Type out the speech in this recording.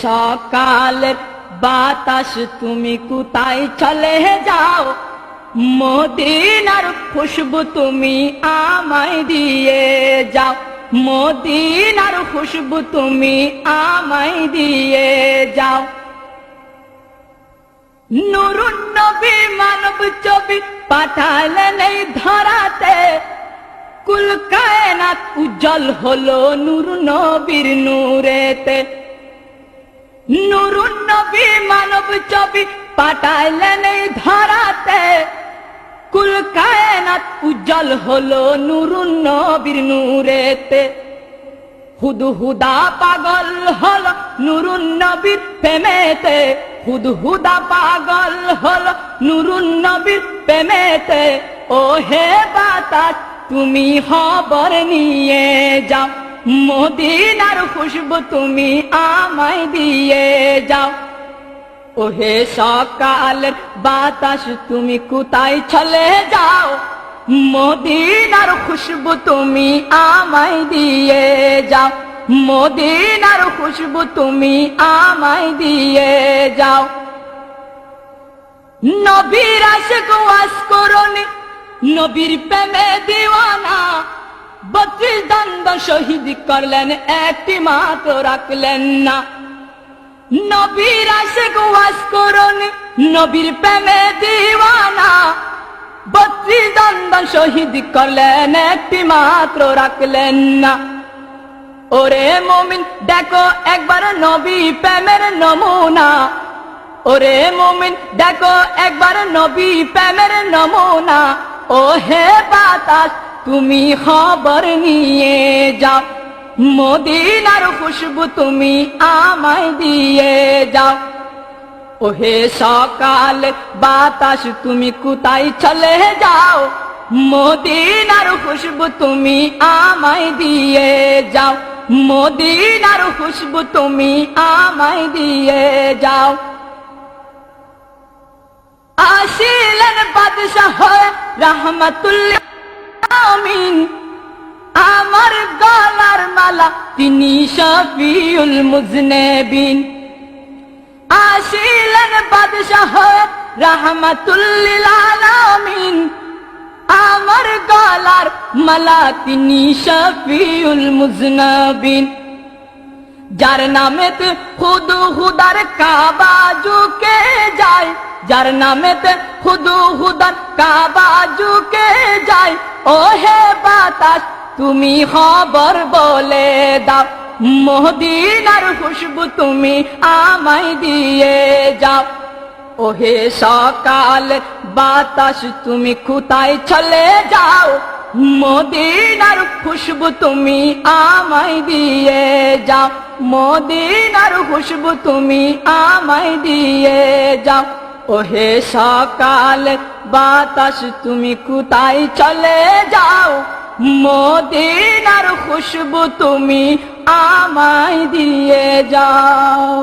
সকালের বাতাস তুমি কোথায় চলে যাও, মদিনার খুশবু তুমি আমায় দিয়ে যাও, মদিনার খুশবু তুমি আমায় দিয়ে যাও। নুরুন নবী মানব ছবি পাঠালেন এই ধরাতে, কুল কায়নাত উজ্জ্বল হলো নূর নবীর নূরেতে। নুরুন নবী মানব ছবি পাঠালেন এই ধরাতে, কুল কায়নাত উজ্জ্বল হলো নূরুন নবীর নূরেতে। হুদহুদা পাগল হলো নূরুন নবীর প্রেমেতে, হুদহুদা পাগল হলো নূরুন নবীর প্রেমেতে। ও হে বাতাস তুমি খবর নিয়ে যাও, মদিনার খুশবু তুমি আমায় দিয়ে যাও। ও হে সকালের বাতাস তুমি কোথায় চলে যাও, মদিনার খুশবু তুমি আমায় দিয়ে যাও, মদিনার খুশবু তুমি আমায় দিয়ে যাও। নবীর আশিক ওয়াজ করনি, নবীর প্রেমে দিওয়ানা, 32 দন্দ শহীদ করলেন একটি মাত্র রাখলেন না। নবীর আশিক ওয়াজ করনি, নবীর প্রেমে দিওয়ানা, 32 দন্দ শহীদ করলেন একটি মাত্র রাখলেন না। ওরে মুমিন দেখো একবার নবী প্রেমের নমুনা, ওরে মুমিন দেখো একবার নবী প্রেমের নমুনা। ও হে বাতাস তুমি খবর নিয়ে যাও, মদিনার খুশবু তুমি আমায় দিয়ে যাও। ও হে সকাল বাতাস তুমি কোথায় চলে যাও, মদিনার খুশবু তুমি আমায় দিয়ে যাও, মদিনার খুশবু তুমি আমায় দিয়ে যাও। আসিলেন বাদশাহ হয়ে রাহমাতুল আমিন, আমার গলার মালা তিনি শফিউল মুজনিবিন। আসিলেন বাদশাহ হয়ে রাহমাতুল আলামিন, আমার গলার মালা তিনি শফিউল মুজনিবিন। যার নামেতে হুদহুদার কাবা ঝুঁকে যায়, যার নামেতে হুদহুদার কাবা ঝুঁকে যায়। ও হে বাতাস তুমি খবর বলে দাও, মদিনার খুশবু তুমি আমায় দিয়ে যাও। ও হে সকাল বাতাস তুমি কোথায় চলে যাও, মদিনার খুশবু তুমি আমায় দিয়ে যাও, মদিনার খুশবু তুমি আমায় দিয়ে যাও। ও হে সকাল বাতাস তুমি কোথায় চলে যাও, মদিনার খুশবু তুমি আমায় দিয়ে যাও।